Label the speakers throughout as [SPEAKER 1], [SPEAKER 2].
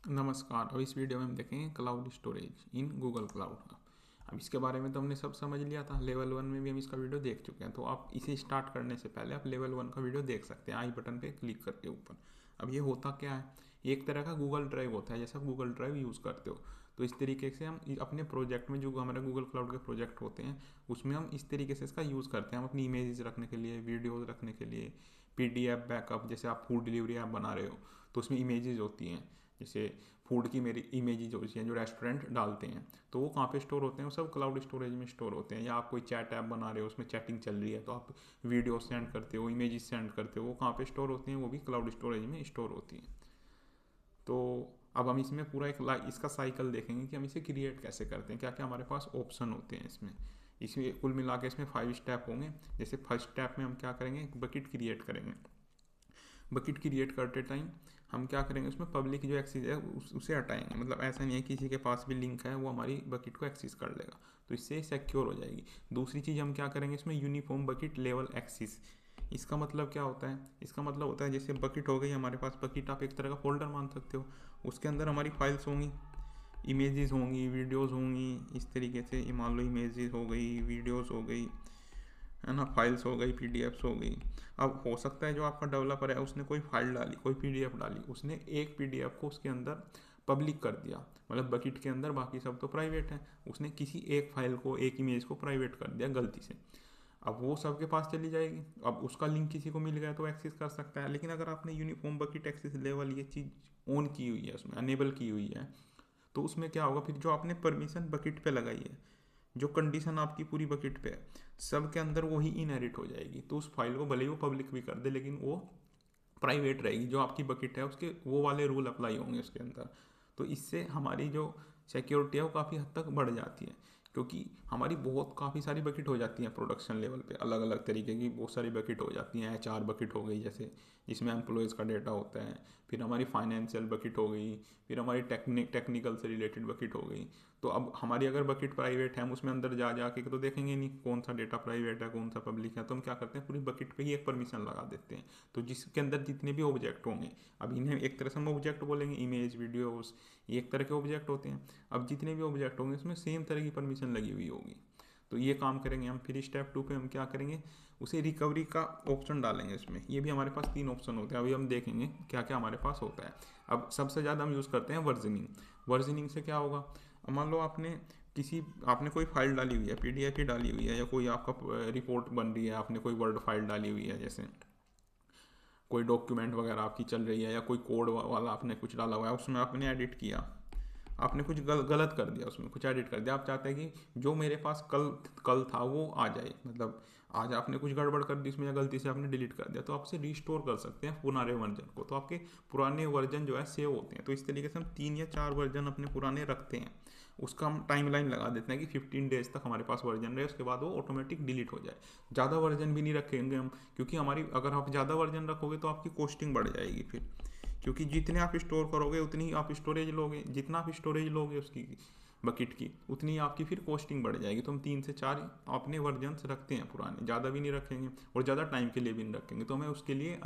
[SPEAKER 1] नमस्कार। अब इस वीडियो में हम देखेंगे cloud storage in Google cloud. अब इसके बारे में तो हमने सब समझ लिया था, लेवल 1 में भी हम इसका वीडियो देख चुके हैं। तो आप इसे स्टार्ट करने से पहले आप लेवल 1 का वीडियो देख सकते हैं आई बटन पे क्लिक करके ऊपर। अब ये होता क्या है, एक तरह का गूगल ड्राइव होता है, जैसे आप गूगल ड्राइव यूज़ करते हो। तो इस तरीके से हम अपने प्रोजेक्ट में, जो हमारे गूगल क्लाउड के प्रोजेक्ट होते हैं, उसमें हम इस तरीके से इसका यूज़ करते हैं। हम अपनी इमेजेस रखने के लिए, वीडियोज़ रखने के लिए, PDF बैकअप, जैसे आप फूड डिलीवरी ऐप बना रहे हो तो उसमें इमेजेस होती हैं। जैसे फूड की मेरी इमेजेस होती हैं जो रेस्टोरेंट डालते हैं, तो वो कहाँ पे स्टोर होते हैं, वो सब क्लाउड स्टोरेज में स्टोर होते हैं। या आप कोई चैट ऐप बना रहे हो, उसमें चैटिंग चल रही है, तो आप वीडियो सेंड करते हो, इमेजेस सेंड करते हो, वो कहाँ पे स्टोर होती हैं, वो भी क्लाउड स्टोरेज में स्टोर होती हैं। तो अब हम इसमें पूरा इसका साइकिल देखेंगे कि हम इसे क्रिएट कैसे करते हैं, क्या क्या हमारे पास ऑप्शन होते हैं इसमें। इसमें कुल मिला के इसमें 5 स्टेप होंगे। जैसे फर्स्ट स्टेप में हम क्या करेंगे, एक बकेट क्रिएट करेंगे। बकेट क्रिएट करते टाइम हम क्या करेंगे, उसमें पब्लिक जो एक्सेस है उसे हटाएंगे। मतलब ऐसा नहीं है किसी के पास भी लिंक है वो हमारी बकेट को एक्सेस कर लेगा, तो इससे सिक्योर हो जाएगी। दूसरी चीज़ हम क्या करेंगे, इसमें यूनिफॉर्म बकेट लेवल एक्सेस। इसका मतलब क्या होता है, इसका मतलब होता है जैसे बकेट हो गई हमारे पास, बकेट आप एक तरह का फोल्डर मान सकते हो। उसके अंदर हमारी फाइल्स होंगी, इमेजेस होंगी, वीडियोस होंगी। इस तरीके से मान लो इमेजेस हो गई, वीडियोस हो गई, है ना, फाइल्स हो गई, PDFs हो गई। अब हो सकता है जो आपका डेवलपर है उसने कोई फाइल डाली, कोई PDF डाली, उसने एक PDF को उसके अंदर पब्लिक कर दिया, मतलब बकेट के अंदर, बाकी सब तो प्राइवेट है। उसने किसी एक फाइल को, एक इमेज को प्राइवेट कर दिया गलती से। अब वो सबके पास चली जाएगी। अब उसका लिंक किसी को मिल गया तो एक्सेस कर सकता है। लेकिन अगर आपने यूनिफॉर्म बकेट एक्सेस लेवल ये चीज़ ऑन की हुई है, उसमें अनेबल की हुई है, तो उसमें क्या होगा, फिर जो आपने परमिशन बकेट पे लगाई है, जो कंडीशन आपकी पूरी बकेट पे है, सब के अंदर वही इनहेरिट हो जाएगी। तो उस फाइल को भले ही वो पब्लिक भी कर दे, लेकिन वो प्राइवेट रहेगी। जो आपकी बकेट है उसके वो वाले रूल अप्लाई होंगे उसके अंदर। तो इससे हमारी जो सिक्योरिटी है वो काफ़ी हद तक बढ़ जाती है, क्योंकि हमारी बहुत काफ़ी सारी बकेट हो जाती हैं प्रोडक्शन लेवल पे। अलग अलग तरीके की बहुत सारी बकेट हो जाती हैं। HR बकेट हो गई, जैसे जिसमें एम्प्लॉयज़ का डेटा होता है। फिर हमारी फाइनेंशियल बकेट हो गई। फिर हमारी टेक्निकल से रिलेटेड बकेट हो गई। तो अब हमारी अगर बकेट प्राइवेट है, हम उसमें अंदर जा जा के तो देखेंगे नहीं कौन सा डेटा प्राइवेट है कौन सा पब्लिक है। तो हम क्या करते हैं, पूरी बकेट पे ही एक परमिशन लगा देते हैं। तो जिसके अंदर जितने भी ऑब्जेक्ट होंगे, अब इन्हें एक तरह से हम ऑब्जेक्ट बोलेंगे, इमेज, वीडियोस, ये एक तरह के ऑब्जेक्ट होते हैं। अब जितने भी ऑब्जेक्ट होंगे उसमें सेम तरह की परमिशन लगी हुई होगी। तो ये काम करेंगे हम। फिर स्टेप 2 पे हम क्या करेंगे, उसे रिकवरी का ऑप्शन डालेंगे इसमें। ये भी हमारे पास 3 ऑप्शन होते हैं, अभी हम देखेंगे क्या क्या हमारे पास होता है। अब सबसे ज़्यादा हम यूज़ करते हैं वर्जनिंग। वर्जनिंग से क्या होगा, मान लो आपने कोई फाइल डाली हुई है, PDF ही डाली हुई है, या कोई आपका रिपोर्ट बन रही है, आपने कोई वर्ड फाइल डाली हुई है, जैसे कोई डॉक्यूमेंट वगैरह आपकी चल रही है, या कोई कोड वाला आपने कुछ डाला हुआ है, उसमें आपने एडिट किया, आपने कुछ गलत कर दिया, उसमें कुछ एडिट कर दिया। आप चाहते हैं कि जो मेरे पास कल कल था वो आ जाए, मतलब आज आपने कुछ गड़बड़ कर दी उसमें, या गलती से आपने डिलीट कर दिया, तो आप उसे रिस्टोर कर सकते हैं पुराने वर्जन को। तो आपके पुराने वर्जन जो है सेव होते हैं। तो इस तरीके से हम 3 या 4 वर्जन अपने पुराने रखते हैं। उसका हम टाइम लाइन लगा देते हैं कि 15 डेज तक हमारे पास वर्जन रहे, उसके बाद वो ऑटोमेटिक डिलीट हो जाए। ज़्यादा वर्जन भी नहीं रखेंगे हम, क्योंकि हमारी, अगर आप ज़्यादा वर्जन रखोगे तो आपकी कॉस्टिंग बढ़ जाएगी फिर। क्योंकि जितने आप स्टोर करोगे उतनी ही आप स्टोरेज लोगे, जितना आप स्टोरेज लोगे उसकी बकेट की, उतनी ही आपकी फिर कॉस्टिंग बढ़ जाएगी। तो हम 3 से 4 अपने वर्जन्स रखते हैं पुराने, ज़्यादा भी नहीं रखेंगे और ज़्यादा टाइम के लिए भी नहीं रखेंगे, तो हमें उसके लिए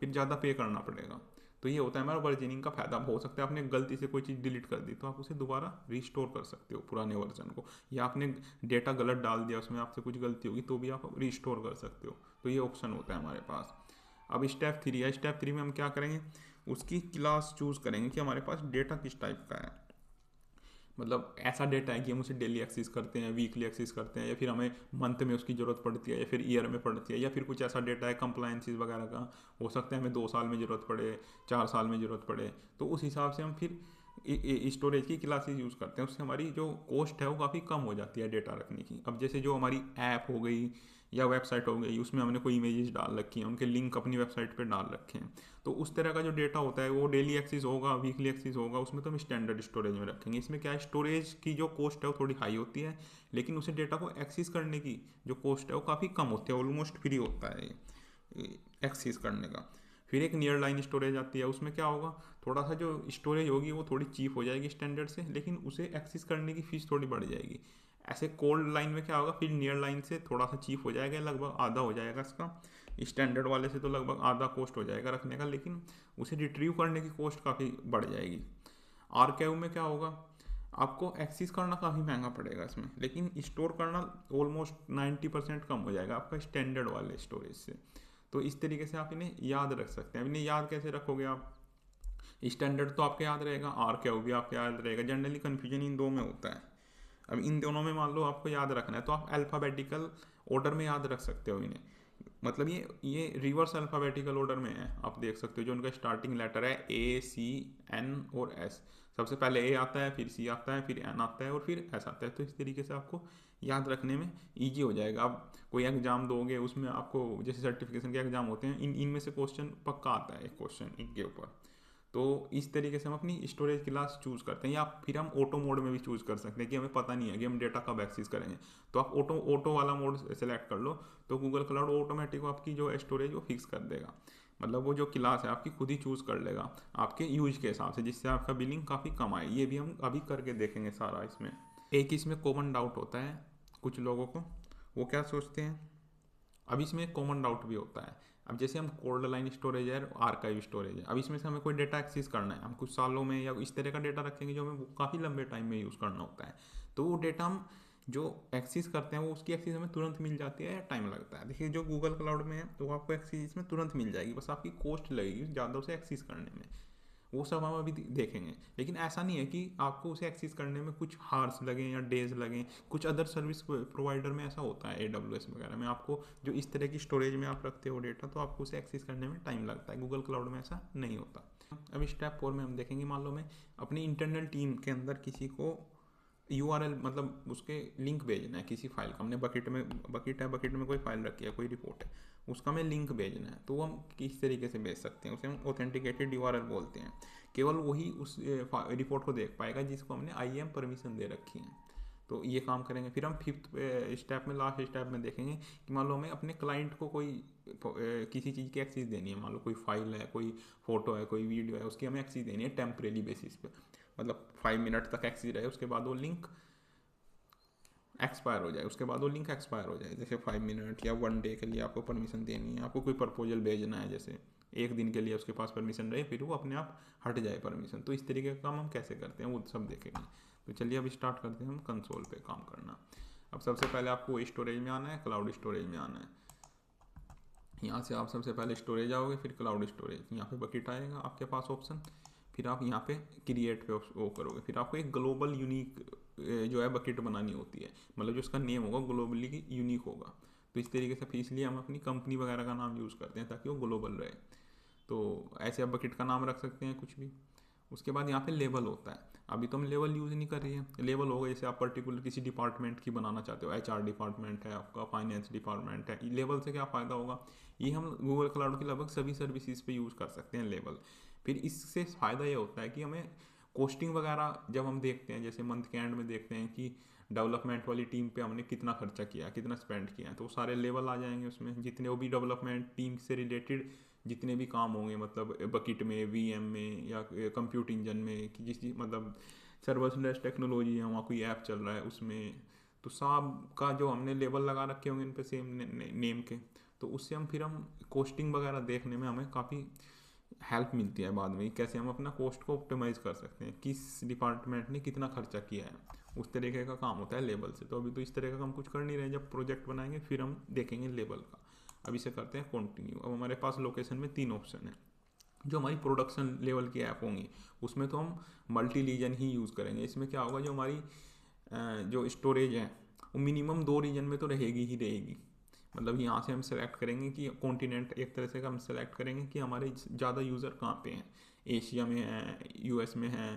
[SPEAKER 1] फिर ज़्यादा पे करना पड़ेगा। तो ये होता है हमारा वर्जनिंग का फायदा। हो सकता है आपने गलती से कोई चीज़ डिलीट कर दी, तो आप उसे दोबारा रिस्टोर कर सकते हो पुराने वर्जन को। या आपने डेटा गलत डाल दिया, उसमें आपसे कुछ गलती होगी, तो भी आप रिस्टोर कर सकते हो। तो ये ऑप्शन होता है हमारे पास। अब स्टेप 3 है। स्टेप 3 में हम क्या करेंगे, उसकी क्लास चूज़ करेंगे कि हमारे पास डेटा किस टाइप का है। मतलब ऐसा डेटा है कि हम उसे डेली एक्सेस करते हैं, वीकली एक्सेस करते हैं, या फिर हमें मंथ में उसकी ज़रूरत पड़ती है, या फिर ईयर में पड़ती है, या फिर कुछ ऐसा डेटा है कंप्लायंसेस वगैरह का, हो सकता है हमें 2 साल में ज़रूरत पड़े, 4 साल में ज़रूरत पड़े। तो उस हिसाब से हम फिर स्टोरेज की क्लासेस यूज़ करते हैं। उससे हमारी जो कॉस्ट है वो काफ़ी कम हो जाती है डेटा रखने की। अब जैसे जो हमारी ऐप हो गई या वेबसाइट हो गई, उसमें हमने कोई इमेजेस डाल रखी हैं, उनके लिंक अपनी वेबसाइट पे डाल रखे हैं, तो उस तरह का जो डेटा होता है वो डेली एक्सेस होगा, वीकली एक्सेस होगा, उसमें तो हम स्टैंडर्ड स्टोरेज में रखेंगे। इसमें क्या है, स्टोरेज की जो कॉस्ट है वो थोड़ी हाई होती है, लेकिन उसे डेटा को एक्सेस करने की जो कॉस्ट है वो काफ़ी कम होती है, ऑलमोस्ट फ्री होता है एक्सेस करने का। फिर एक नियर लाइन स्टोरेज आती है। उसमें क्या होगा, थोड़ा सा जो स्टोरेज होगी वो थोड़ी चीप हो जाएगी स्टैंडर्ड से, लेकिन उसे एक्सेस करने की फीस थोड़ी बढ़ जाएगी। ऐसे कोल्ड लाइन में क्या होगा, फिर नियर लाइन से थोड़ा सा चीप हो जाएगा, लगभग आधा हो जाएगा इसका। स्टैंडर्ड वाले से तो लगभग आधा कॉस्ट हो जाएगा रखने का, लेकिन उसे रिट्रीव करने की कॉस्ट काफ़ी बढ़ जाएगी। आर्काइव में क्या होगा, आपको एक्सेस करना काफ़ी महंगा पड़ेगा इसमें, लेकिन स्टोर करना ऑलमोस्ट 90% कम हो जाएगा आपका स्टैंडर्ड वाले स्टोरेज से। तो इस तरीके से आप इन्हें याद रख सकते हैं। अब इन्हें याद कैसे रखोगे आप, स्टैंडर्ड तो आपके याद रहेगा, आर्काइव भी आपके याद रहेगा, जनरली कन्फ्यूजन इन दो में होता है। अब इन दोनों में मान लो आपको याद रखना है तो आप अल्फ़ाबेटिकल ऑर्डर में याद रख सकते हो इन्हें, मतलब ये रिवर्स अल्फ़ाबेटिकल ऑर्डर में है, आप देख सकते हो जो उनका स्टार्टिंग लेटर है A C N और S, सबसे पहले A आता है, फिर C आता है, फिर N आता है और फिर S आता है। तो इस तरीके से आपको याद रखने में ईजी हो जाएगा। आप कोई एग्जाम दोगे उसमें आपको जैसे सर्टिफिकेशन के एग्जाम होते हैं, इनमें से क्वेश्चन पक्का आता है, एक क्वेश्चन इनके ऊपर। तो इस तरीके से हम अपनी स्टोरेज क्लास चूज़ करते हैं, या फिर हम ऑटो मोड में भी चूज़ कर सकते हैं कि हमें पता नहीं है कि हम डेटा कब एक्सेस करेंगे, तो आप ऑटो वाला मोड सेलेक्ट कर लो, तो गूगल क्लाउड ऑटोमेटिक आपकी जो स्टोरेज वो फिक्स कर देगा, मतलब वो जो क्लास है आपकी खुद ही चूज़ कर लेगा आपके यूज के हिसाब से, जिससे आपका बिलिंग काफ़ी कम आए। ये भी हम अभी करके देखेंगे सारा इसमें। एक इसमें कॉमन डाउट होता है कुछ लोगों को, वो क्या सोचते हैं, अब इसमें एक कॉमन डाउट भी होता है। अब जैसे हम कोल्ड लाइन स्टोरेज है, आर्काइव स्टोरेज है, अब इसमें से हमें कोई डेटा एक्सेस करना है, हम कुछ सालों में या इस तरह का डेटा रखेंगे जो हमें काफ़ी लंबे टाइम में यूज़ करना होता है, तो वो डेटा हम जो एक्सेस करते हैं वो उसकी एक्सेस हमें तुरंत मिल जाती है या टाइम लगता है। देखिए जो गूगल क्लाउड में है तो आपको एक्सेस इसमें तुरंत मिल जाएगी, बस आपकी कॉस्ट लगेगी ज़्यादा उसे एक्सेस करने में, वो सब हम अभी देखेंगे। लेकिन ऐसा नहीं है कि आपको उसे एक्सेस करने में कुछ हार्स लगें या डेज लगें, कुछ अदर सर्विस प्रोवाइडर में ऐसा होता है, AWS वगैरह में आपको जो इस तरह की स्टोरेज में आप रखते हो डेटा, तो आपको उसे एक्सेस करने में टाइम लगता है, गूगल क्लाउड में ऐसा नहीं होता। अब स्टेप 4 में हम देखेंगे, मान लो मैं अपनी इंटरनल टीम के अंदर किसी को URL मतलब उसके लिंक भेजना है किसी फाइल का, हमने बकेट में कोई फाइल रखी है, कोई रिपोर्ट है, उसका हमें लिंक भेजना है, तो हम किस तरीके से भेज सकते हैं, उसे हम ऑथेंटिकेटेड URL बोलते हैं। केवल वही उस रिपोर्ट को देख पाएगा जिसको हमने IAM परमिशन दे रखी है। तो ये काम करेंगे। फिर हम 5th स्टेप में, लास्ट स्टेप में देखेंगे कि मान लो हमें अपने क्लाइंट को कोई किसी चीज़ की एक्सेस देनी है, मान लो कोई फाइल है, कोई फोटो है, कोई वीडियो है, उसकी हमें एक्सेस देनी है टेम्परेरी बेसिस पे, मतलब 5 मिनट तक एक्सेस रहे, उसके बाद वो लिंक एक्सपायर हो जाए, उसके बाद वो लिंक एक्सपायर हो जाए, जैसे 5 मिनट या 1 डे के लिए आपको परमिशन देनी है, आपको कोई प्रपोजल भेजना है, जैसे एक दिन के लिए उसके पास परमिशन रहे, फिर वो अपने आप हट जाए परमिशन। तो इस तरीके का काम हम कैसे करते हैं वो सब देखेंगे। तो चलिए अब स्टार्ट करते हैं हम कंसोल पे काम करना। अब सबसे पहले आपको स्टोरेज में आना है, क्लाउड स्टोरेज में आना है। यहाँ से आप सबसे पहले स्टोरेज आओगे, फिर क्लाउड स्टोरेज, यहाँ पे बकेट आएगा आपके पास ऑप्शन, फिर आप यहाँ पे क्रिएट पे वो करोगे, फिर आपको एक ग्लोबल यूनिक जो है बकेट बनानी होती है, मतलब जो उसका नेम होगा ग्लोबली यूनिक होगा। तो इस तरीके से, फिर इसलिए हम अपनी कंपनी वगैरह का नाम यूज़ करते हैं ताकि वो ग्लोबल रहे। तो ऐसे आप बकेट का नाम रख सकते हैं कुछ भी। उसके बाद यहाँ पे लेवल होता है, अभी तो हम लेवल यूज़ नहीं कर रही है। लेवल होगा जैसे आप पर्टिकुलर किसी डिपार्टमेंट की बनाना चाहते हो, HR डिपार्टमेंट है आपका, फाइनेंस डिपार्टमेंट है, लेवल से क्या फ़ायदा होगा, ये हम गूगल क्लाउड की लगभग सभी सर्विसेज पे यूज़ कर सकते हैं लेवल। फिर इससे फ़ायदा ये होता है कि हमें कोस्टिंग वगैरह जब हम देखते हैं, जैसे मंथ के एंड में देखते हैं कि डेवलपमेंट वाली टीम पे हमने कितना खर्चा किया, कितना स्पेंड किया, तो सारे लेवल आ जाएंगे उसमें, जितने वो भी डेवलपमेंट टीम से रिलेटेड जितने भी काम होंगे, मतलब बकेट में, VM में या कंप्यूट इंजन में, कि जिस मतलब सर्वरलेस टेक्नोलॉजी है, वहाँ कोई ऐप चल रहा है उसमें, तो सब का जो हमने लेवल लगा रखे होंगे इन पे सेम नेम के, तो उससे हम फिर हम कोस्टिंग वगैरह देखने में हमें काफ़ी हेल्प मिलती है बाद में, कैसे हम अपना कॉस्ट को ऑप्टिमाइज़ कर सकते हैं, किस डिपार्टमेंट ने कितना खर्चा किया है, उस तरीके का काम होता है लेवल से। तो अभी तो इस तरह का हम कुछ कर नहीं रहे, जब प्रोजेक्ट बनाएंगे फिर हम देखेंगे लेवल का। अब इसे करते हैं कंटिन्यू। अब हमारे पास लोकेशन में 3 ऑप्शन है। जो हमारी प्रोडक्शन लेवल की ऐप होंगी उसमें तो हम मल्टी रीजन ही यूज़ करेंगे। इसमें क्या होगा, जो हमारी जो स्टोरेज है वो मिनिमम 2 रीजन में तो रहेगी ही रहेगी। मतलब यहाँ से हम सेलेक्ट करेंगे कि कॉन्टिनेंट, एक तरह से हम सेलेक्ट करेंगे कि हमारे ज़्यादा यूज़र कहाँ पे हैं, एशिया में है, US में है,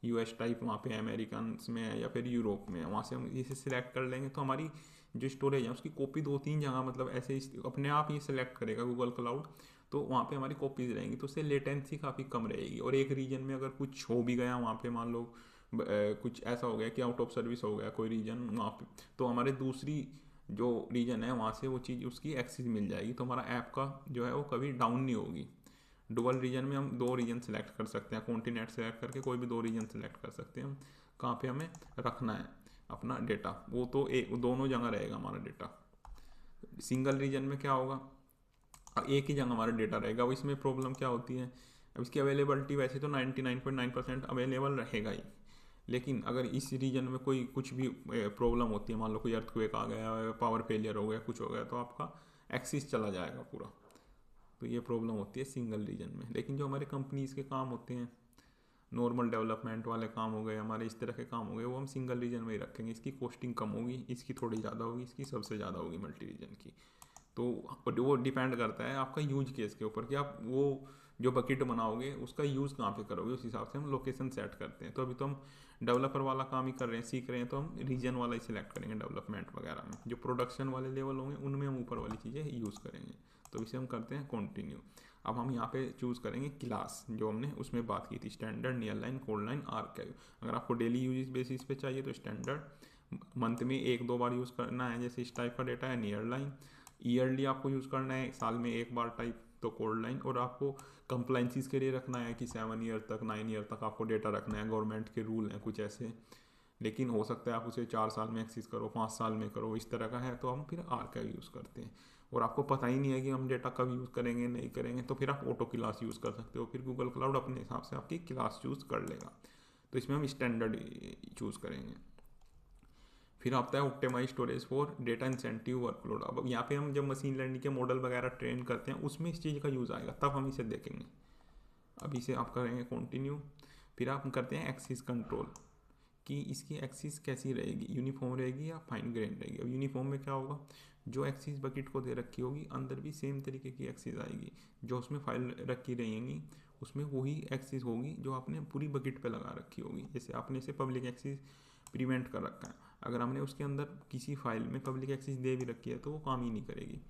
[SPEAKER 1] US टाइप वहाँ पे अमेरिकन में है, या फिर यूरोप में है, वहाँ से हम इसे सिलेक्ट कर लेंगे। तो हमारी जो स्टोरेज है उसकी कॉपी 2-3 जगह, मतलब ऐसे अपने आप ही सिलेक्ट करेगा गूगल क्लाउड, तो वहाँ पे हमारी कॉपीज रहेंगी, तो उससे लेटेंसी काफ़ी कम रहेगी। और एक रीजन में अगर कुछ हो भी गया वहाँ पे, मान लो कुछ ऐसा हो गया कि आउट ऑफ सर्विस हो गया कोई रीजन वहाँ पे, तो हमारे दूसरी जो रीजन है वहाँ से वो चीज़ उसकी एक्सेस मिल जाएगी, तो हमारा ऐप का जो है वो कभी डाउन नहीं होगी। डुअल रीजन में हम 2 रीजन सेलेक्ट कर सकते हैं, कॉन्टिनेंट सेलेक्ट करके कोई भी 2 रीजन सेलेक्ट कर सकते हैं हम कहाँ पे हमें रखना है अपना डेटा, वो तो एक दोनों जगह रहेगा हमारा डेटा। सिंगल रीजन में क्या होगा, एक ही जगह हमारा डेटा रहेगा। वो इसमें प्रॉब्लम क्या होती है, अब इसकी अवेलेबिलिटी वैसे तो 99.9% अवेलेबल रहेगा ही, लेकिन अगर इस रीजन में कोई कुछ भी प्रॉब्लम होती है, मान लो कोई अर्थक्वेक आ गया, पावर फेलियर हो गया, कुछ हो गया, तो आपका एक्सेस चला जाएगा पूरा। तो ये प्रॉब्लम होती है सिंगल रीजन में। लेकिन जो हमारे कंपनीज़ के काम होते हैं, नॉर्मल डेवलपमेंट वाले काम हो गए, हमारे इस तरह के काम हो गए, वो हम सिंगल रीजन में ही रखेंगे। इसकी कॉस्टिंग कम होगी, इसकी थोड़ी ज़्यादा होगी, इसकी सबसे ज़्यादा होगी मल्टी रीजन की। तो वो डिपेंड करता है आपका यूज केस के ऊपर कि आप वो जो बकेट बनाओगे उसका यूज़ कहाँ पे करोगे, उस हिसाब से हम लोकेशन सेट करते हैं। तो अभी तो हम डेवलपर वाला काम ही कर रहे हैं, सीख रहे हैं, तो हम रीजन वाला ही सिलेक्ट करेंगे डेवलपमेंट वगैरह में। जो प्रोडक्शन वाले लेवल होंगे उनमें हम ऊपर वाली चीज़ें यूज़ करेंगे। तो इसे हम करते हैं कंटिन्यू। अब हम यहाँ पे चूज़ करेंगे क्लास, जो हमने उसमें बात की थी, standard, near line, code line, archive. अगर आपको डेली यूज बेसिस पे चाहिए तो स्टैंडर्ड, मंथ में 1-2 बार यूज़ करना है जैसे इस टाइप का डेटा है, नियर लाइन, ईयरली आपको यूज़ करना है, साल में 1 बार टाइप, तो कोड लाइन। और आपको कंप्लाइंसिस के लिए रखना है कि 7 ईयर तक, 9 ईयर तक आपको डेटा रखना है, गवर्नमेंट के रूल हैं कुछ ऐसे। लेकिन हो सकता है आप उसे 4 साल में एक्सेस करो, 5 साल में करो, इस तरह का है, तो हम फिर आर्काइव यूज़ करते हैं। और आपको पता ही नहीं है कि हम डेटा कब यूज़ करेंगे नहीं करेंगे, तो फिर आप ऑटो क्लास यूज़ कर सकते हो। फिर गूगल क्लाउड अपने हिसाब से आपकी क्लास चूज़ कर लेगा। तो इसमें हम स्टैंडर्ड चूज़ करेंगे। फिर आता है optimise storage for data intensive workload. अब यहाँ पे हम जब मशीन लर्निंग के मॉडल वगैरह ट्रेन करते हैं उसमें इस चीज़ का यूज़ आएगा, तब हम इसे देखेंगे। अब इसे आप करेंगे कंटिन्यू। फिर आप करते हैं एक्सिस कंट्रोल, कि इसकी एक्सिस कैसी रहेगी, यूनिफॉर्म रहेगी या फाइन ग्रेन रहेगी। अब यूनिफॉर्म में क्या होगा, जो एक्सिस बकेट को दे रखी होगी अंदर भी सेम तरीके की एक्सिस आएगी, जो उसमें फाइल रखी रहेंगी उसमें वही एक्सिस होगी जो आपने पूरी बकेट पे लगा रखी होगी। जैसे आपने इसे पब्लिक एक्सिस प्रीवेंट कर रखा है, अगर हमने उसके अंदर किसी फाइल में पब्लिक एक्सेस दे भी रखी है तो वो काम ही नहीं करेगी,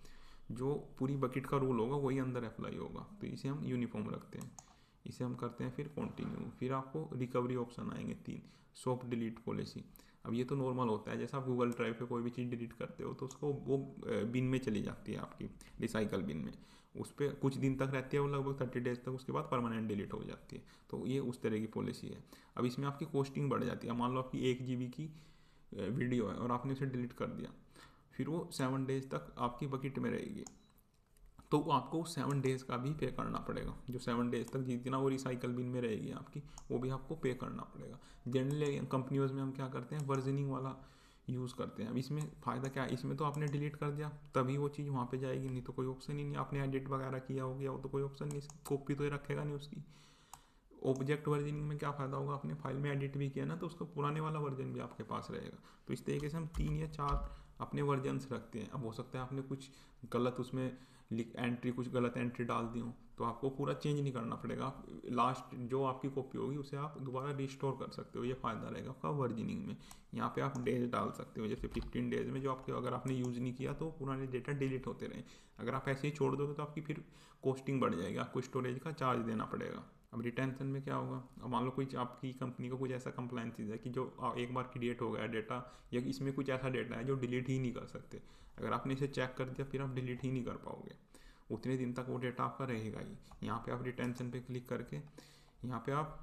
[SPEAKER 1] जो पूरी बकेट का रूल होगा वही अंदर अप्लाई होगा। तो इसे हम यूनिफॉर्म रखते हैं। इसे हम करते हैं फिर कंटिन्यू। फिर आपको रिकवरी ऑप्शन आएंगे 3, सॉफ्ट डिलीट पॉलिसी। अब ये तो नॉर्मल होता है, जैसा आप गूगल ड्राइव पे कोई भी चीज़ डिलीट करते हो तो उसको वो बिन में चली जाती है, आपकी रिसाइकल बिन में। उस पर कुछ दिन तक रहती है वो, लगभग 30 डेज तक, उसके बाद परमानेंट डिलीट हो जाती है। तो ये उस तरह की पॉलिसी है। अब इसमें आपकी कॉस्टिंग बढ़ जाती है। मान लो आपकी 1 GB की वीडियो है और आपने उसे डिलीट कर दिया, फिर वो 7 डेज तक आपकी बकेट में रहेगी, तो आपको 7 डेज का भी पे करना पड़ेगा। जो 7 डेज तक जितना वो रिसाइकल बिन में रहेगी आपकी, वो भी आपको पे करना पड़ेगा। जनरली कंपनियों में हम क्या करते हैं, वर्जनिंग वाला यूज़ करते हैं। अब इसमें फ़ायदा क्या है, इसमें तो आपने डिलीट कर दिया तभी वो चीज़ वहाँ पे जाएगी, नहीं तो कोई ऑप्शन ही नहीं। आपने एडिट वगैरह किया हो गया वो तो कोई ऑप्शन नहीं, कॉपी तो ये रखेगा नहीं उसकी। ऑब्जेक्ट वर्जनिंग में क्या फ़ायदा होगा, आपने फाइल में एडिट भी किया ना, तो उसका पुराने वाला वर्जन भी आपके पास रहेगा। तो इस तरीके से हम 3 या 4 अपने वर्जन्स रखते हैं। अब हो सकता है आपने कुछ गलत उसमें कुछ गलत एंट्री डाल दी हो, तो आपको पूरा चेंज नहीं करना पड़ेगा। आप लास्ट जो आपकी कॉपी होगी उसे आप दोबारा रिस्टोर कर सकते हो। ये फ़ायदा रहेगा आपका वर्जनिंग में। यहाँ पे आप डेज डाल सकते हो, जैसे 15 डेज में जो आपके, अगर आपने यूज़ नहीं किया तो पुराने डेटा डिलीट होते रहे। अगर आप ऐसे ही छोड़ दोगे तो आपकी फिर कॉस्टिंग बढ़ जाएगी, आपको स्टोरेज का चार्ज देना पड़ेगा। अब रिटेंशन में क्या होगा, अब मान लो कोई आपकी कंपनी को कुछ ऐसा कंप्लायंसेस है कि जो एक बार क्रिएट हो गया डेटा, या इसमें कुछ ऐसा डेटा है जो डिलीट ही नहीं कर सकते। अगर आपने इसे चेक कर दिया फिर आप डिलीट ही नहीं कर पाओगे, उतने दिन तक वो डेटा आपका रहेगा ही। यहाँ पे आप रिटेंशन पे क्लिक करके, यहाँ पे आप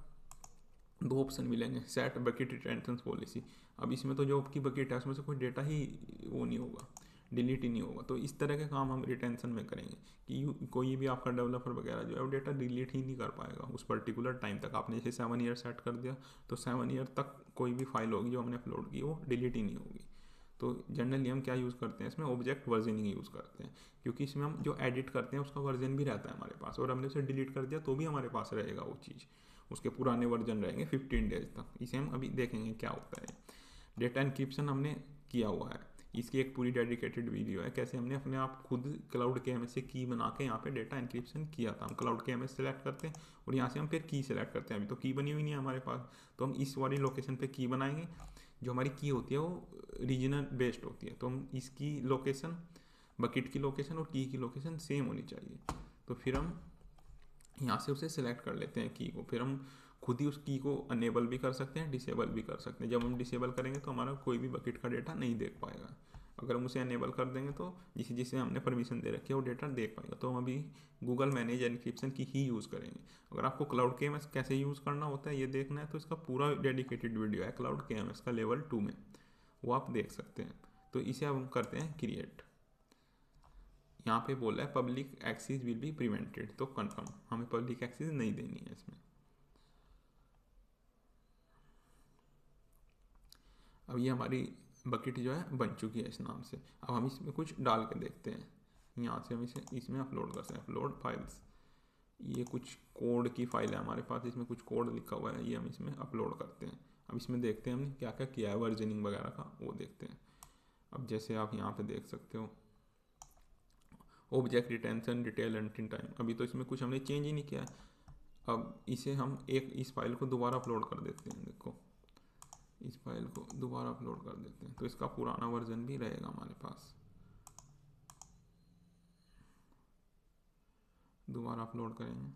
[SPEAKER 1] 2 ऑप्शन मिलेंगे, सेट बकेट रिटेंशन पॉलिसी। अब इसमें तो जो आपकी बकेट है उसमें से कोई डेटा ही वो नहीं होगा, डिलीट ही नहीं होगा। तो इस तरह के काम हम रिटेंशन में करेंगे कि कोई भी आपका डेवलपर वगैरह जो है वो डेटा डिलीट ही नहीं कर पाएगा उस पर्टिकुलर टाइम तक। आपने जैसे 7 ईयर सेट कर दिया तो 7 ईयर तक कोई भी फाइल होगी जो हमने अपलोड की वो डिलीट ही नहीं होगी। तो जनरली हम क्या यूज़ करते हैं इसमें, ऑब्जेक्ट वर्जनिंग यूज़ करते हैं, क्योंकि इसमें हम जो एडिट करते हैं उसका वर्जन भी रहता है हमारे पास, और हमने उसे डिलीट कर दिया तो भी हमारे पास रहेगा वो चीज़, उसके पुराने वर्जन रहेंगे 15 डेज तक। इसे हम अभी देखेंगे क्या होता है। डेटा एनक्रिप्शन हमने किया हुआ है, इसकी एक पूरी डेडिकेटेड वीडियो है, कैसे हमने अपने आप खुद क्लाउड के एमएस से की बना के यहाँ पे डेटा एनक्रिप्शन किया था। हम क्लाउड के एमएस सेलेक्ट करते हैं और यहाँ से हम फिर की सेलेक्ट करते हैं। अभी तो की बनी हुई नहीं है हमारे पास, तो हम इस वाली लोकेशन पे की बनाएंगे। जो हमारी की होती है वो रीजनल बेस्ड होती है, तो हम इसकी लोकेशन, बकेट की लोकेशन और की लोकेशन सेम होनी चाहिए। तो फिर हम यहाँ से उसे सिलेक्ट कर लेते हैं की को, फिर हम खुद ही उस की को अनेबल भी कर सकते हैं, डिसेबल भी कर सकते हैं। जब हम डिसेबल करेंगे तो हमारा कोई भी बकेट का डेटा नहीं देख पाएगा, अगर हम उसे अनेबल कर देंगे तो जिसे जिसे हमने परमिशन दे रखी है वो डेटा देख पाएगा। तो हम अभी गूगल मैनेज एनक्रिप्शन की ही यूज़ करेंगे। अगर आपको क्लाउड के एमएस कैसे यूज़ करना होता है ये देखना है तो इसका पूरा डेडिकेटेड वीडियो है क्लाउड के एमएस का लेवल 2 में, वो आप देख सकते हैं। तो इसे अब हम करते हैं क्रिएट। यहाँ पे बोला है public access will be prevented, तो कंफर्म, हमें पब्लिक एक्सेस नहीं देनी है इसमें। अब ये हमारी बकेट जो है बन चुकी है इस नाम से। अब हम इसमें कुछ डाल के देखते हैं, यहाँ से हम इसे इसमें अपलोड कर सकते हैं, अपलोड फाइल्स। ये कुछ कोड की फाइल है हमारे पास, इसमें कुछ कोड लिखा हुआ है, ये हम इसमें अपलोड करते हैं। अब इसमें देखते हैं हमने क्या क्या किया है वर्जनिंग वगैरह का, वो देखते हैं। अब जैसे आप यहाँ पे देख सकते हो ऑब्जेक्ट रिटेंशन डिटेल रनटिंग टाइम, अभी तो इसमें कुछ हमने चेंज ही नहीं किया है। अब इसे हम इस फाइल को दोबारा अपलोड कर देते हैं, देखो इस फाइल को दोबारा अपलोड कर देते हैं, तो इसका पुराना वर्जन भी रहेगा हमारे पास। दोबारा अपलोड करेंगे,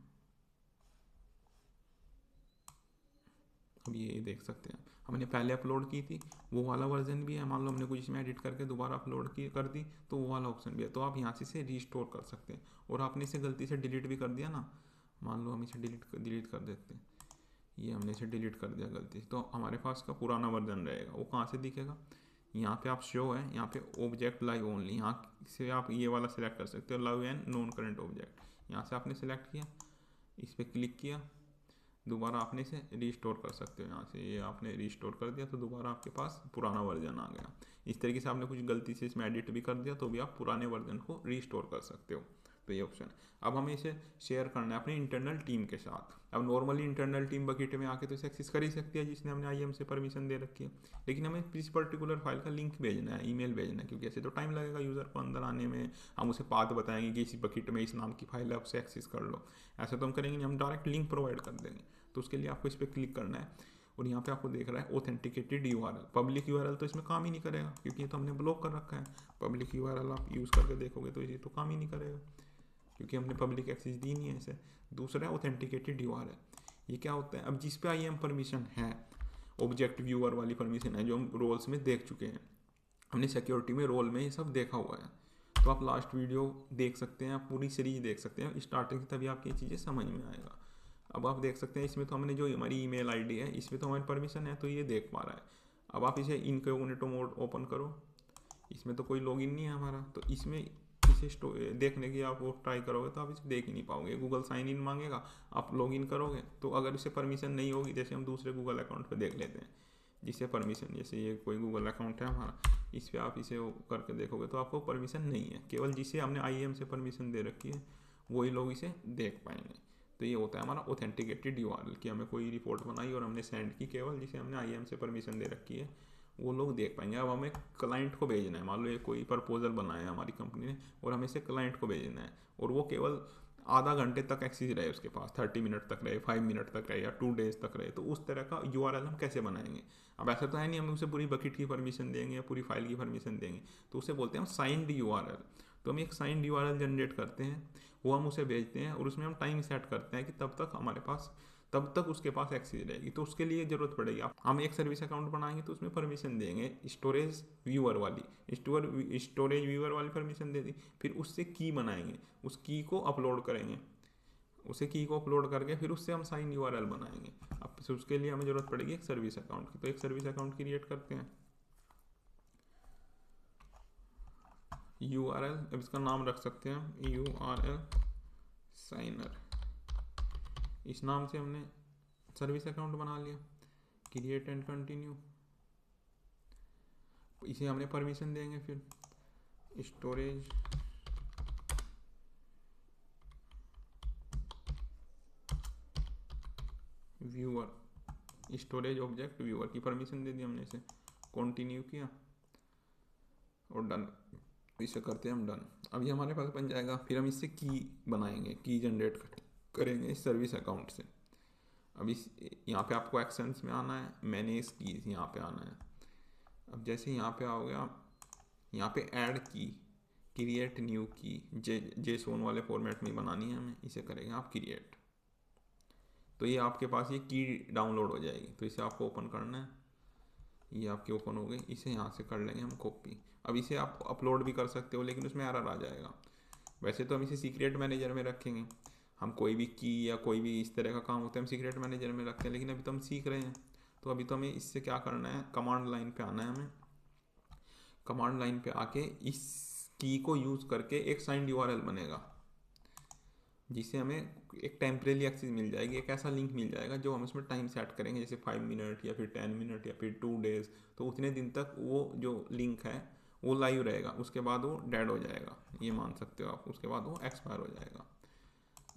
[SPEAKER 1] अब ये देख सकते हैं हमने पहले अपलोड की थी वो वाला वर्जन भी है, मान लो हमने कुछ इसमें एडिट करके दोबारा अपलोड की कर दी तो वो वाला ऑप्शन भी है। तो आप यहाँ से इसे रीस्टोर कर सकते हैं। और आपने इसे गलती से डिलीट भी कर दिया ना, मान लो हम इसे डिलीट कर देते हैं, ये हमने इसे डिलीट कर दिया गलती से, तो हमारे पास का पुराना वर्जन रहेगा। वो कहाँ से दिखेगा, यहाँ पे आप शो है, यहाँ पे ऑब्जेक्ट लाइव ओनली, यहाँ से आप ये वाला सिलेक्ट कर सकते हो, live and non current object. यहाँ से आपने सिलेक्ट किया, इस पर क्लिक किया, दोबारा आपने इसे रीस्टोर कर सकते हो। यहाँ से ये आपने रीस्टोर कर दिया तो दोबारा आपके पास पुराना वर्जन आ गया। इस तरीके से आपने कुछ गलती से इसमें एडिट भी कर दिया तो भी आप पुराने वर्जन को रीस्टोर कर सकते हो। तो ये ऑप्शन है। अब हमें इसे शेयर करना है अपनी इंटरनल टीम के साथ। अब नॉर्मली इंटरनल टीम बकेट में आके तो इसे एक्सेस कर ही सकती है जिसने हमने IAM से परमिशन दे रखी है, लेकिन हमें इस पर्टिकुलर फाइल का लिंक भेजना है, ईमेल भेजना है, क्योंकि ऐसे तो टाइम लगेगा यूज़र को अंदर आने में। हम उसे पाथ बताएंगे कि इस बकेट में इस नाम की फाइल है, उसे एक्सेस कर लो, ऐसा तो हम करेंगे नहीं, हम डायरेक्ट लिंक प्रोवाइड कर देंगे। तो उसके लिए आपको इस पर क्लिक करना है और यहाँ पे आपको देख रहा है ऑथेंटिकेटेड URL। पब्लिक URL तो इसमें काम ही नहीं करेगा क्योंकि ये तो हमने ब्लॉक कर रखा है। पब्लिक URL आप यूज़ करके देखोगे तो ये तो काम ही नहीं करेगा क्योंकि हमने पब्लिक एक्सेस दी नहीं है इसे। दूसरा है ऑथेंटिकेटेड URL, ये क्या होता है, अब जिस पे IAM परमिशन है, ऑब्जेक्ट व्यूअर वाली परमिशन है जो हम रोल्स में देख चुके हैं, हमने सिक्योरिटी में रोल में ये सब देखा हुआ है। तो आप लास्ट वीडियो देख सकते हैं, आप पूरी सीरीज देख सकते हैं स्टार्टिंग से, तभी आपकी ये चीज़ें समझ में आएगा। अब आप देख सकते हैं इसमें तो हमने जो हमारी ईमेल आईडी है इसमें तो हमारी परमिशन है, तो ये देख पा रहा है। अब आप इसे इनकॉग्निटो मोड ओपन करो, इसमें तो कोई लॉगिन नहीं है हमारा, तो इसमें इसे देखने की आप वो ट्राई करोगे तो आप इसे देख ही नहीं पाओगे। गूगल साइन इन मांगेगा, आप लॉगिन करोगे तो अगर इसे परमिशन नहीं होगी, जैसे हम दूसरे गूगल अकाउंट पे देख लेते हैं जिससे परमिशन, जैसे ये कोई गूगल अकाउंट है हमारा, इस पर आप इसे करके देखोगे तो आपको परमिशन नहीं है, केवल जिसे हमने IAM से परमिशन दे रखी है वही लोग इसे देख पाएंगे। तो ये होता है हमारा ऑथेंटिकेटेड URL कि हमें कोई रिपोर्ट बनाई और हमने सेंड की, केवल जिसे हमने IAM से परमिशन दे रखी है वो लोग देख पाएंगे। अब हमें क्लाइंट को भेजना है, मान लो ये कोई प्रपोजल बनाया है हमारी कंपनी ने और हमें इसे क्लाइंट को भेजना है और वो केवल आधा घंटे तक एक्सेस रहे उसके पास, 30 मिनट तक रहे, 5 मिनट तक रहे या 2 डेज तक रहे, तो उस तरह का URL हम कैसे बनाएंगे। अब ऐसा तो है नहीं हम उसे पूरी बकेट की परमिशन देंगे या पूरी फाइल की परमिशन देंगे, तो उसे बोलते हैं हम साइंड URL। तो हम एक साइंड URL जनरेट करते हैं, वो हम उसे भेजते हैं और उसमें हम टाइम सेट करते हैं कि तब तक हमारे पास, तब तक उसके पास एक्सेस रहेगी। तो उसके लिए ज़रूरत पड़ेगी, हम एक सर्विस अकाउंट बनाएंगे तो उसमें परमिशन देंगे स्टोरेज व्यूअर वाली, स्टोरेज व्यूअर वाली परमिशन दे दी, फिर उससे की बनाएंगे, उस की को अपलोड करेंगे, उसे की को अपलोड करके फिर उससे हम साइन URL बनाएंगे। अब उसके लिए हमें ज़रूरत पड़ेगी एक सर्विस अकाउंट की, तो एक सर्विस अकाउंट क्रिएट करते हैं। URL, अब इसका नाम रख सकते हैं हम URL साइनर, इस नाम से हमने सर्विस अकाउंट बना लिया। क्रिएट एंड कंटिन्यू, इसे हमने परमिशन देंगे, फिर storage viewer, storage object viewer की परमिशन दे दी हमने, इसे कंटिन्यू किया और डन, इसे करते हैं हम डन। अभी हमारे पास बन जाएगा, फिर हम इससे की बनाएंगे, की जनरेट करेंगे इस सर्विस अकाउंट से। अब इस यहाँ पे आपको एक्शंस में आना है, मैनेज कीज यहाँ पे आना है। अब जैसे यहाँ पे आओगे आप, यहाँ पे ऐड की, क्रिएट न्यू की, JSON वाले फॉर्मेट में बनानी है हमें, इसे करेंगे आप क्रिएट, तो ये आपके पास ये की डाउनलोड हो जाएगी। तो इसे आपको ओपन करना है, ये आपकी ओपन हो गई, इसे यहाँ से कर लेंगे हम कॉपी। अब इसे आप अपलोड भी कर सकते हो लेकिन उसमें एरर आ जाएगा। वैसे तो हम इसे सीक्रेट मैनेजर में रखेंगे, हम कोई भी की या कोई भी इस तरह का काम होता है हम सीक्रेट मैनेजर में रखते हैं, लेकिन अभी तो हम सीख रहे हैं, तो अभी तो हमें इससे क्या करना है, कमांड लाइन पे आना है, हमें कमांड लाइन पे आके इस की को यूज़ करके एक साइंड यूआरएल बनेगा, जिससे हमें एक टेम्परेरी एक्सेस मिल जाएगी, एक ऐसा लिंक मिल जाएगा जो हम उसमें टाइम सेट करेंगे, जैसे 5 मिनट या फिर 10 मिनट या फिर 2 डेज। तो उतने दिन तक वो जो लिंक है वो लाइव रहेगा, उसके बाद वो डेड हो जाएगा, ये मान सकते हो आप, उसके बाद वो एक्सपायर हो जाएगा।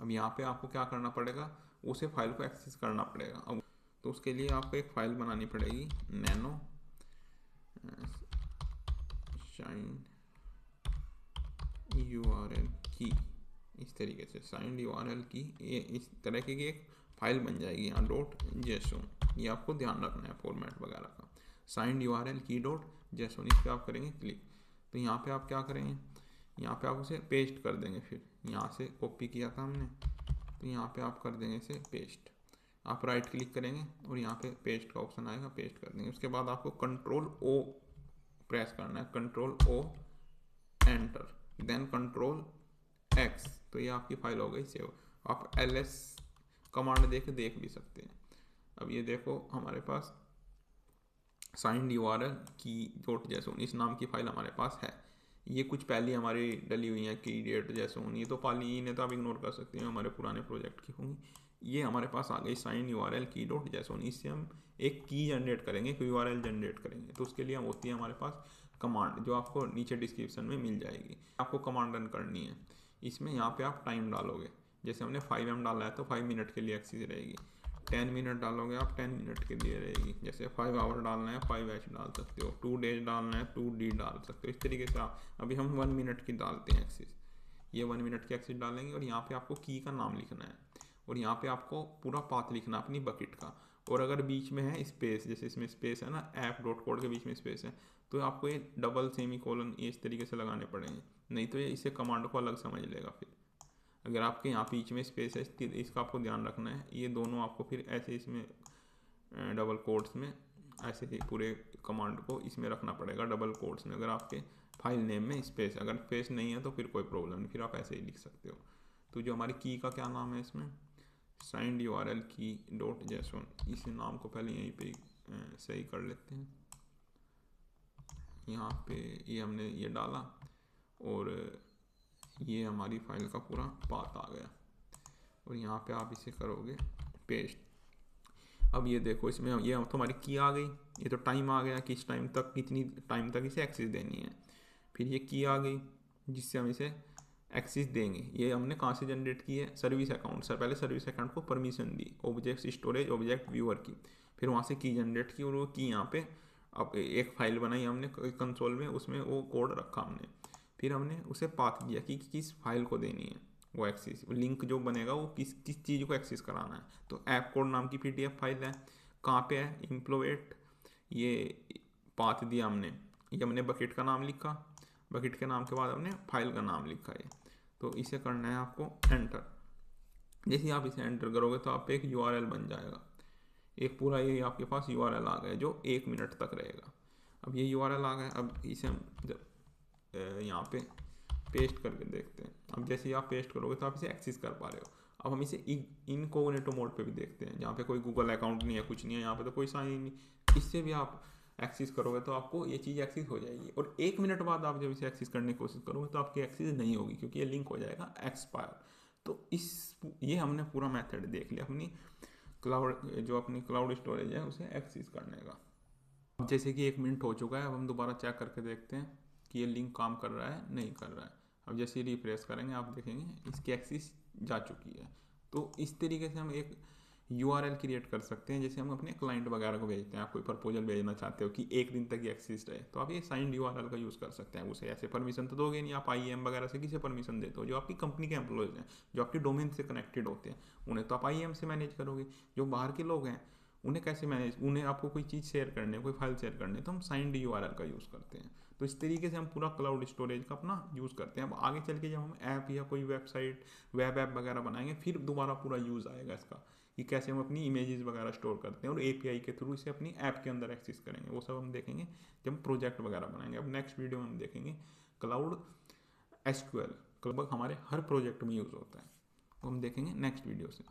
[SPEAKER 1] अब यहाँ पे आपको क्या करना पड़ेगा, उसे फाइल को एक्सेस करना पड़ेगा। अब तो उसके लिए आपको एक फ़ाइल बनानी पड़ेगी, नैनो साइंड यूआरएल की, इस तरीके से साइंड यूआरएल की ये इस तरह की एक फाइल बन जाएगी यहाँ .json। ये आपको ध्यान रखना है फॉर्मेट वगैरह का, साइंड यूआरएल की .json, इस पर आप करेंगे क्लिक। तो यहाँ पे आप क्या करेंगे, यहाँ पे आप उसे पेस्ट कर देंगे, फिर यहाँ से कॉपी किया था हमने, तो यहाँ पे आप कर देंगे इसे पेस्ट। आप राइट क्लिक करेंगे और यहाँ पे पेस्ट का ऑप्शन आएगा, पेस्ट कर देंगे। उसके बाद आपको कंट्रोल ओ प्रेस करना है, control O enter, then control X, तो ये आपकी फाइल हो गई सेव। आप ls कमांड देख भी सकते हैं। अब ये देखो हमारे पास साइंड यूआरएल की .json इस नाम की फाइल हमारे पास है। ये कुछ पहले हमारी डली हुई है की .json, ये तो पाली इन्हें तो आप इग्नोर कर सकते हैं, हमारे पुराने प्रोजेक्ट की होंगी। ये हमारे पास आ गई साइंड यूआरएल की .json, इससे हम एक की जनरेट करेंगे, एक यूआरएल जनरेट करेंगे। तो उसके लिए हम होती है हमारे पास कमांड, जो आपको नीचे डिस्क्रिप्शन में मिल जाएगी। आपको कमांड रन करनी है, इसमें यहाँ पे आप टाइम डालोगे, जैसे हमने 5M डाला है तो 5 मिनट के लिए एक्सेस रहेगी। 10 मिनट डालोगे आप 10 मिनट के लिए रहेगी। जैसे 5 आवर डालना है 5H डाल सकते हो, 2 डेज डालना है 2D डाल सकते हो। इस तरीके से आप, अभी हम 1 मिनट की डालते हैं एक्सेस, ये 1 मिनट की एक्सेस डालेंगे। और यहाँ पे आपको की का नाम लिखना है, और यहाँ पे आपको पूरा पाथ लिखना अपनी बकेट का। और अगर बीच में है स्पेस, जैसे इसमें स्पेस है ना, app.code के बीच में स्पेस है, तो आपको ये डबल सेमीकोलन इस तरीके से लगाने पड़ेंगे, नहीं तो ये इसे कमांड को अलग समझ लेगा। फिर अगर आपके यहाँ बीच में स्पेस है, इसका आपको ध्यान रखना है। ये दोनों आपको फिर ऐसे इसमें डबल कोट्स में ऐसे ही पूरे कमांड को इसमें रखना पड़ेगा डबल कोट्स में। अगर आपके फाइल नेम में स्पेस, अगर स्पेस नहीं है तो फिर कोई प्रॉब्लम नहीं, फिर आप ऐसे ही लिख सकते हो। तो जो हमारी की का क्या नाम है इसमें, साइंड यूआरएल की .json, इस नाम को पहले यहीं पे सही कर लेते हैं। यहाँ पे ये हमने ये डाला और ये हमारी फाइल का पूरा पाथ आ गया, और यहाँ पे आप इसे करोगे पेस्ट। अब ये देखो इसमें ये तो हमारी की आ गई, ये तो टाइम आ गया कि इस टाइम तक, कितनी टाइम तक इसे एक्सेस देनी है। फिर ये की आ गई जिससे हम इसे एक्सेस देंगे। ये हमने कहाँ से जनरेट की है, सर्विस अकाउंट से। पहले सर्विस अकाउंट को परमिशन दी, ऑब्जेक्ट स्टोरेज ऑब्जेक्ट व्यूअर की, फिर वहाँ से की जनरेट की, और वो की यहाँ पे अब एक फाइल बनाई हमने कंसोल में, उसमें वो कोड रखा हमने। फिर हमने उसे पाथ दिया कि किस फाइल को देनी है वो एक्सेस, लिंक जो बनेगा वो किस किस चीज़ को एक्सेस कराना है। तो ऐप कोड नाम की PDF फाइल है, कहाँ पे है, इम्प्लोवेट, ये पाथ दिया हमने, ये हमने बकेट का नाम लिखा, बकेट के नाम के बाद हमने फाइल का नाम लिखा है। तो इसे करना है आपको एंटर। जैसे ही आप इसे एंटर करोगे तो आप एक यूआरएल बन जाएगा, एक पूरा ये आपके पास यूआरएल आ गया जो 1 मिनट तक रहेगा। अब ये यूआरएल आ गया, अब इसे हम यहाँ पे पेस्ट करके देखते हैं। अब जैसे ही आप पेस्ट करोगे तो आप इसे एक्सेस कर पा रहे हो। अब हम इसे इनकॉग्निटो मोड पे भी देखते हैं, जहाँ पे कोई गूगल अकाउंट नहीं है, कुछ नहीं है, यहाँ पे तो कोई साइन ही नहीं। इससे भी आप एक्सेस करोगे तो आपको ये चीज़ एक्सेस हो जाएगी, और 1 मिनट बाद आप जब इसे एक्सेस करने की कोशिश करोगे तो आपकी एक्सेस नहीं होगी, क्योंकि ये लिंक हो जाएगा एक्सपायर। तो ये हमने पूरा मेथड देख लिया अपनी क्लाउड, जो अपनी क्लाउड स्टोरेज है उसे एक्सेस करने का। अब जैसे कि 1 मिनट हो चुका है, अब हम दोबारा चेक करके देखते हैं कि ये लिंक काम कर रहा है नहीं कर रहा है। अब जैसे ही रिफ्रेश करेंगे आप देखेंगे इसकी एक्सेस जा चुकी है। तो इस तरीके से हम एक URL क्रिएट कर सकते हैं, जैसे हम अपने क्लाइंट वगैरह को भेजते हैं। आप कोई प्रपोजल भेजना चाहते हो कि 1 दिन तक ये एक्सेस रहे, तो आप ये साइंड URL का यूज़ कर सकते हैं। उसे ऐसे परमिशन तो दोगे नहीं, आप IAM वगैरह से किसे परमिशन देते हो, जो आपकी कंपनी के एम्प्लॉयज़ हैं, जो आपकी डोमेन से कनेक्टेड होते हैं, उन्हें तो आप IAM से मैनेज करोगे। जो बाहर के लोग हैं उन्हें कैसे मैनेज, उन्हें आपको कोई चीज़ शेयर करनी है, कोई फाइल शेयर करनी है, तो हम साइंड URL का यूज़ करते हैं। तो इस तरीके से हम पूरा क्लाउड स्टोरेज का अपना यूज़ करते हैं। अब आगे चल के जब हम ऐप या कोई वेबसाइट वेब ऐप वगैरह बनाएंगे, फिर दोबारा पूरा यूज़ आएगा इसका, कि कैसे हम अपनी इमेजेस वगैरह स्टोर करते हैं और API के थ्रू इसे अपनी ऐप के अंदर एक्सेस करेंगे। वो सब हम देखेंगे जब हम प्रोजेक्ट वगैरह बनाएंगे। अब नेक्स्ट वीडियो में हम देखेंगे क्लाउड SQL, लगभग हमारे हर प्रोजेक्ट में यूज़ होता है, वो हम देखेंगे नेक्स्ट वीडियो से।